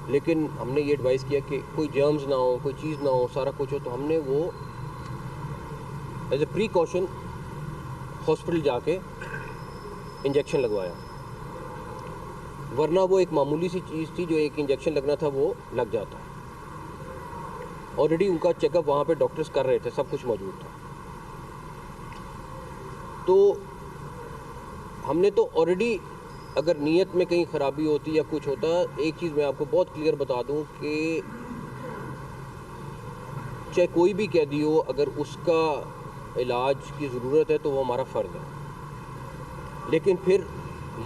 लेकिन हमने ये एडवाइस किया कि कोई जर्म्स ना हो, कोई चीज़ ना हो, सारा कुछ हो, तो हमने वो एज ए प्रीकॉशन हॉस्पिटल जाके इंजेक्शन लगवाया, वरना वो एक मामूली सी चीज़ थी, जो एक इंजेक्शन लगना था वो लग जाता। ऑलरेडी उनका चेकअप वहाँ पे डॉक्टर्स कर रहे थे, सब कुछ मौजूद था। तो हमने तो ऑलरेडी, अगर नीयत में कहीं ख़राबी होती या कुछ होता, एक चीज़ मैं आपको बहुत क्लियर बता दूं कि चाहे कोई भी कैदी हो, अगर उसका इलाज की ज़रूरत है तो वो हमारा फ़र्ज़ है। लेकिन फिर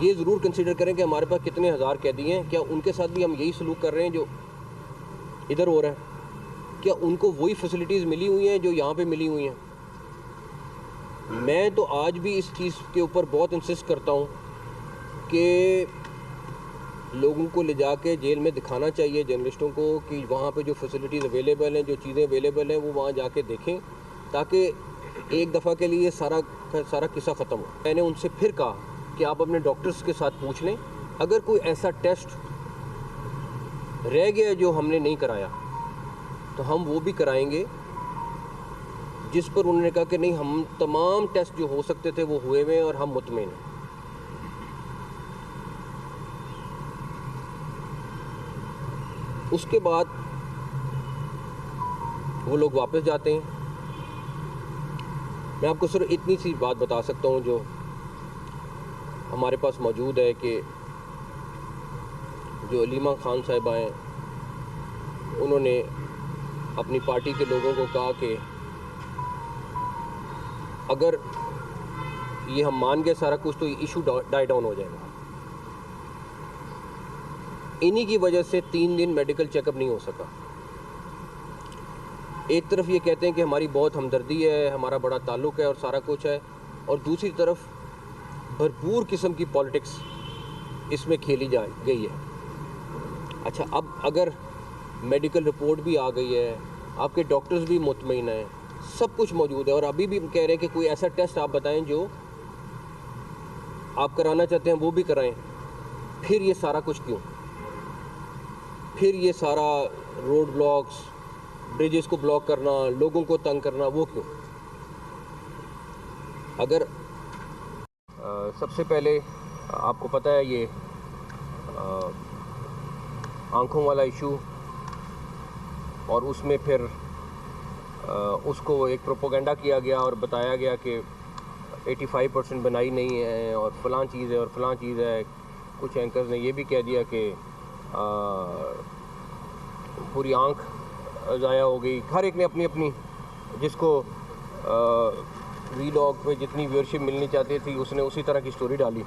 ये ज़रूर कंसिडर करें कि हमारे पास कितने हज़ार कैदी हैं, क्या उनके साथ भी हम यही सलूक कर रहे हैं जो इधर हो रहा है? क्या उनको वही फैसिलिटीज़ मिली हुई हैं जो यहाँ पे मिली हुई हैं? मैं तो आज भी इस चीज़ के ऊपर बहुत इंसिस्ट करता हूँ कि लोगों को ले जाके जेल में दिखाना चाहिए, जर्नलिस्टों को, कि वहाँ पे जो फैसिलिटीज़ अवेलेबल हैं, जो चीज़ें अवेलेबल हैं, वो वहाँ जाके देखें, ताकि एक दफ़ा के लिए सारा किस्सा ख़त्म हो। मैंने उनसे फिर कहा कि आप अपने डॉक्टर्स के साथ पूछ लें, अगर कोई ऐसा टेस्ट रह गया जो हमने नहीं कराया तो हम वो भी कराएंगे, जिस पर उन्होंने कहा कि नहीं, हम तमाम टेस्ट जो हो सकते थे वो हुए हुए हैं और हम मुतमईन हैं। उसके बाद वो लोग वापस जाते हैं। मैं आपको सिर्फ इतनी सी बात बता सकता हूँ जो हमारे पास मौजूद है, कि जो अलीमा खान साहिबा हैं, उन्होंने अपनी पार्टी के लोगों को कहा कि अगर ये हम मान गए सारा कुछ तो ये इशू डाई डाउन हो जाएगा। इन्हीं की वजह से 3 दिन मेडिकल चेकअप नहीं हो सका। एक तरफ ये कहते हैं कि हमारी बहुत हमदर्दी है, हमारा बड़ा ताल्लुक़ है और सारा कुछ है, और दूसरी तरफ भरपूर किस्म की पॉलिटिक्स इसमें खेली जा गई है। अच्छा, अब अगर मेडिकल रिपोर्ट भी आ गई है, आपके डॉक्टर्स भी मुतमईन हैं, सब कुछ मौजूद है, और अभी भी कह रहे हैं कि कोई ऐसा टेस्ट आप बताएं जो आप कराना चाहते हैं वो भी कराएं, फिर ये सारा कुछ क्यों? फिर ये सारा रोड ब्लॉक्स, ब्रिजेस को ब्लॉक करना, लोगों को तंग करना, वो क्यों? अगर सबसे पहले आपको पता है ये आँखों वाला इशू, और उसमें फिर उसको एक प्रोपोगंडा किया गया और बताया गया कि 85% बनाई नहीं है और फ़लाँ चीज़ है और फ़लाँ चीज़ है। कुछ एंकर्स ने ये भी कह दिया कि पूरी आँख ज़ाया हो गई। हर एक ने अपनी अपनी, जिसको वीलॉग पे जितनी व्यूअरशिप मिलनी चाहती थी उसने उसी तरह की स्टोरी डाली।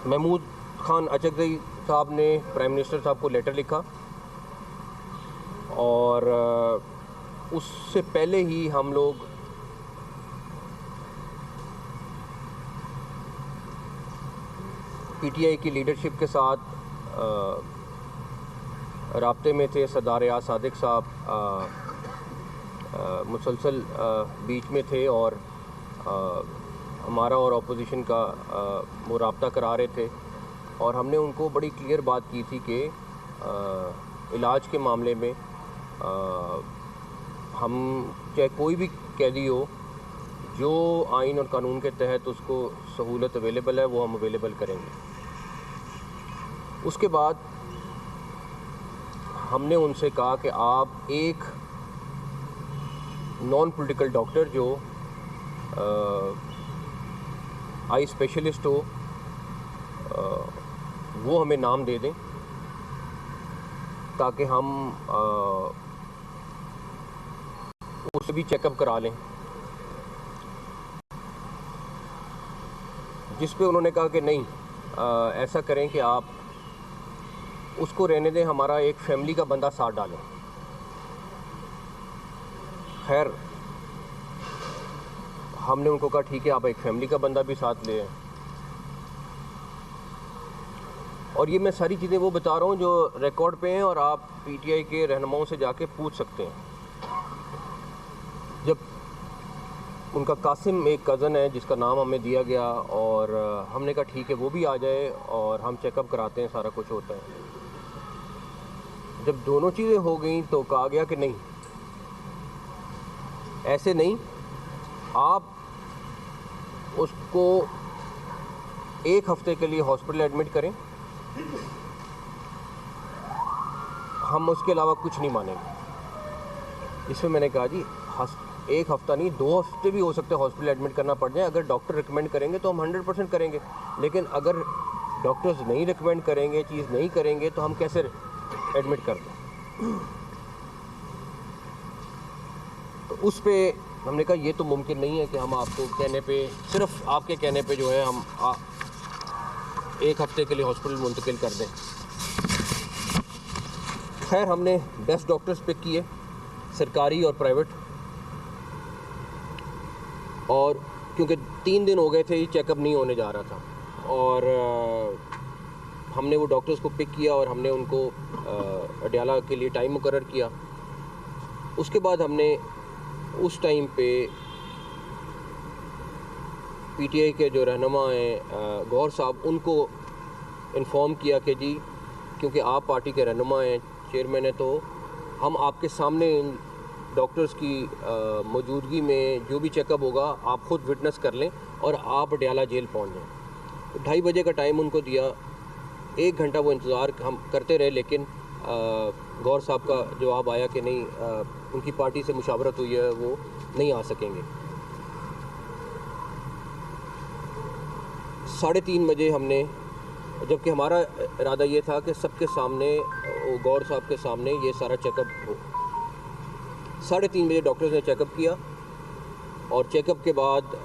महमूद खान अचकज़ई साहब ने प्राइम मिनिस्टर साहब को लेटर लिखा, और उससे पहले ही हम लोग पीटीआई की लीडरशिप के साथ राब्ते में थे। सरदार रियाज सादिक साहब मुसलसल बीच में थे, और हमारा और अपोजिशन का वो राब्ता करा रहे थे, और हमने उनको बड़ी क्लियर बात की थी कि इलाज के मामले में हम, चाहे कोई भी कैदी हो, जो आइन और कानून के तहत उसको सहूलत अवेलेबल है वो हम अवेलेबल करेंगे। उसके बाद हमने उनसे कहा कि आप एक नॉन पॉलिटिकल डॉक्टर जो आई स्पेशलिस्ट हो, वो हमें नाम दे दें, ताकि हम उसे भी चेकअप करा लें। जिस पे उन्होंने कहा कि नहीं, ऐसा करें कि आप उसको रहने दें, हमारा एक फैमिली का बंदा साथ डालें। खैर, हमने उनको कहा ठीक है, आप एक फैमिली का बंदा भी साथ ले आए। और ये मैं सारी चीज़ें वो बता रहा हूँ जो रिकॉर्ड पे हैं, और आप पीटीआई के रहनुमाओं से जाके पूछ सकते हैं। जब उनका कासिम एक कज़न है जिसका नाम हमें दिया गया, और हमने कहा ठीक है वो भी आ जाए और हम चेकअप कराते हैं, सारा कुछ होता है। जब दोनों चीज़ें हो गई तो कहा गया कि नहीं, ऐसे नहीं, आप उसको 1 हफ्ते के लिए हॉस्पिटल एडमिट करें, हम उसके अलावा कुछ नहीं मानेंगे। इसमें मैंने कहा जी 1 हफ्ता नहीं, 2 हफ्ते भी हो सकते हैं हॉस्पिटल एडमिट करना पड़ जाए। अगर डॉक्टर रिकमेंड करेंगे तो हम 100% करेंगे, लेकिन अगर डॉक्टर्स नहीं रिकमेंड करेंगे, चीज़ नहीं करेंगे, तो हम कैसे एडमिट कर दें। तो उस पे हमने कहा ये तो मुमकिन नहीं है कि हम आपको कहने पे, सिर्फ आपके कहने पे जो है हम 1 हफ्ते के लिए हॉस्पिटल मुंतकिल कर दें। खैर हमने बेस्ट डॉक्टर्स पिक किए, सरकारी और प्राइवेट, और क्योंकि 3 दिन हो गए थे ये चेकअप नहीं होने जा रहा था, और हमने वो डॉक्टर्स को पिक किया और हमने उनको अडयाला के लिए टाइम मुकर्रर किया। उसके बाद हमने उस टाइम पे पीटीआई के जो रहनुमा हैं गौहर साहब, उनको इन्फॉर्म किया कि जी क्योंकि आप पार्टी के रहनुमा हैं, चेयरमैन है, तो हम आपके सामने इन डॉक्टर्स की मौजूदगी में जो भी चेकअप होगा आप ख़ुद विटनेस कर लें और आप अडयाला जेल पहुंच जाएं। तो 2:30 बजे का टाइम उनको दिया, 1 घंटा वो इंतज़ार हम करते रहे, लेकिन गौर साहब का जवाब आया कि नहीं, उनकी पार्टी से मुशावरत हुई है, वो नहीं आ सकेंगे। 3:30 बजे हमने, जबकि हमारा इरादा ये था कि सबके सामने, गौर साहब के सामने ये सारा चेकअप हो। 3:30 बजे डॉक्टर्स ने चेकअप किया, और चेकअप के बाद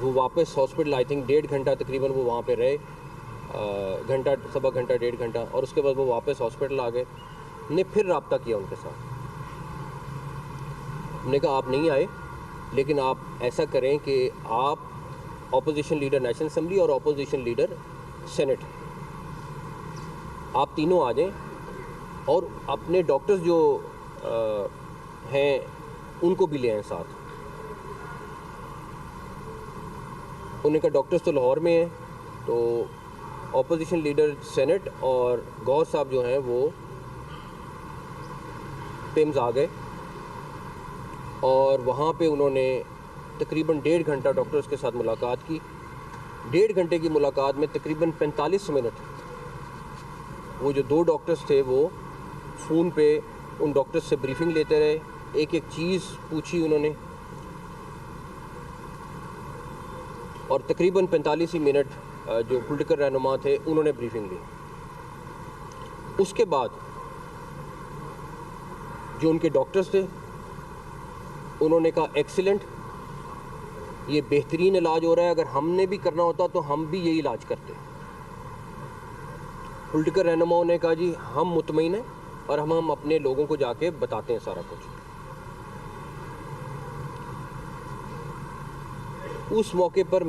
वो वापस हॉस्पिटल, आई थिंक 1.5 घंटा तकरीबन वो वहाँ पे रहे, घंटा, सवा घंटा, 1.5 घंटा, और उसके बाद वो वापस हॉस्पिटल आ गए। हमने फिर रब्ता किया उनके साथ, हमने कहा आप नहीं आए, लेकिन आप ऐसा करें कि आप ऑपोजिशन लीडर नेशनल असम्बली और ऑपोजिशन लीडर सेनेट, आप तीनों आ जाएं और अपने डॉक्टर्स जो हैं उनको भी ले आएँ साथ। उन्होंने कहा डॉक्टर्स तो लाहौर में हैं, तो ऑपोजिशन लीडर सेनेट और गौर साहब जो हैं वो पिम्स आ गए, और वहाँ पे उन्होंने तकरीबन 1.5 घंटा डॉक्टर्स के साथ मुलाकात की। 1.5 घंटे की मुलाकात में तकरीबन 45 मिनट वो जो 2 डॉक्टर्स थे वो फ़ोन पे उन डॉक्टर्स से ब्रीफिंग लेते रहे, एक एक चीज़ पूछी उन्होंने, और तकरीबन 45 ही मिनट जो पॉलिटिकल रहनुमा थे उन्होंने ब्रीफिंग ली। उसके बाद जो उनके डॉक्टर्स थे उन्होंने कहा एक्सीलेंट, ये बेहतरीन इलाज हो रहा है, अगर हमने भी करना होता तो हम भी यही इलाज करते। पॉलिटिकल रहनुमाओं ने कहा जी हम मुतमईन हैं और हम अपने लोगों को जाके बताते हैं सारा कुछ। उस मौके पर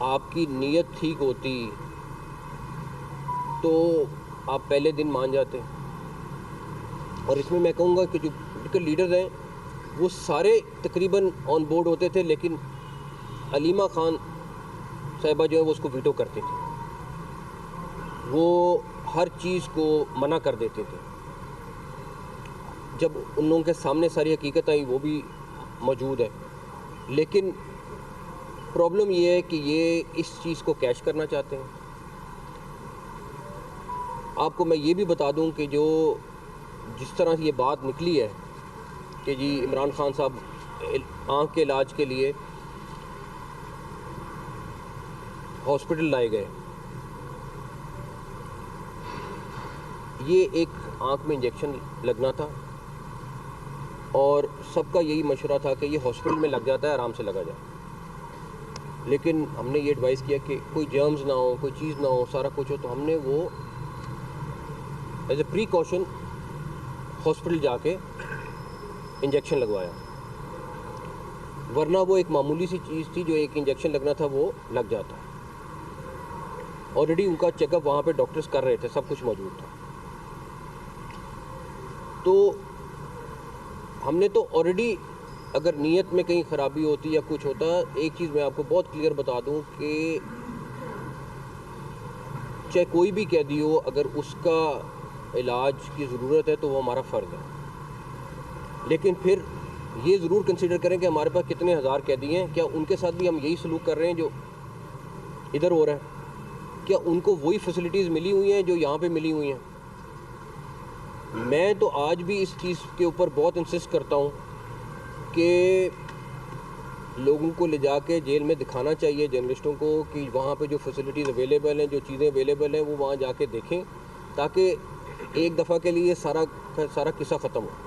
आपकी नीयत ठीक होती तो आप पहले दिन मान जाते। और इसमें मैं कहूँगा कि जो पॉलिटिकल लीडर्स हैं वो सारे तकरीबन ऑन बोर्ड होते थे, लेकिन अलीमा खान साहिबा जो है वो उसको वीटो करते थे, वो हर चीज़ को मना कर देते थे। जब उन लोगों के सामने सारी हकीकत आई वो भी मौजूद है, लेकिन प्रॉब्लम ये है कि ये इस चीज़ को कैश करना चाहते हैं। आपको मैं ये भी बता दूं कि जो जिस तरह से ये बात निकली है कि जी इमरान खान साहब आँख के इलाज के लिए हॉस्पिटल लाए गए, ये एक आँख में इंजेक्शन लगना था और सबका यही मशवरा था कि ये हॉस्पिटल में लग जाता है, आराम से लगा जाए। लेकिन हमने ये एडवाइस किया कि कोई जर्म्स ना हो, कोई चीज़ ना हो, सारा कुछ हो, तो हमने वो एज ए प्रीकॉशन हॉस्पिटल जाके इंजेक्शन लगवाया, वरना वो एक मामूली सी चीज़ थी, जो एक इंजेक्शन लगना था वो लग जाता। ऑलरेडी उनका चेकअप वहाँ पे डॉक्टर्स कर रहे थे, सब कुछ मौजूद था। तो हमने तो ऑलरेडी, अगर नीयत में कहीं ख़राबी होती या कुछ होता, एक चीज़ मैं आपको बहुत क्लियर बता दूं कि चाहे कोई भी कैदी हो, अगर उसका इलाज की ज़रूरत है तो वो हमारा फ़र्ज़ है। लेकिन फिर ये ज़रूर कंसिडर करें कि हमारे पास कितने हज़ार कैदी हैं, क्या उनके साथ भी हम यही सलूक कर रहे हैं जो इधर हो रहा है? क्या उनको वही फैसिलिटीज़ मिली हुई हैं जो यहाँ पे मिली हुई हैं? मैं तो आज भी इस चीज़ के ऊपर बहुत इंसिस्ट करता हूँ कि लोगों को ले जाके जेल में दिखाना चाहिए, जर्नलिस्टों को, कि वहाँ पे जो फैसिलिटीज़ अवेलेबल हैं, जो चीज़ें अवेलेबल हैं, वो वहाँ जाके देखें, ताकि एक दफ़ा के लिए सारा किस्सा ख़त्म हो।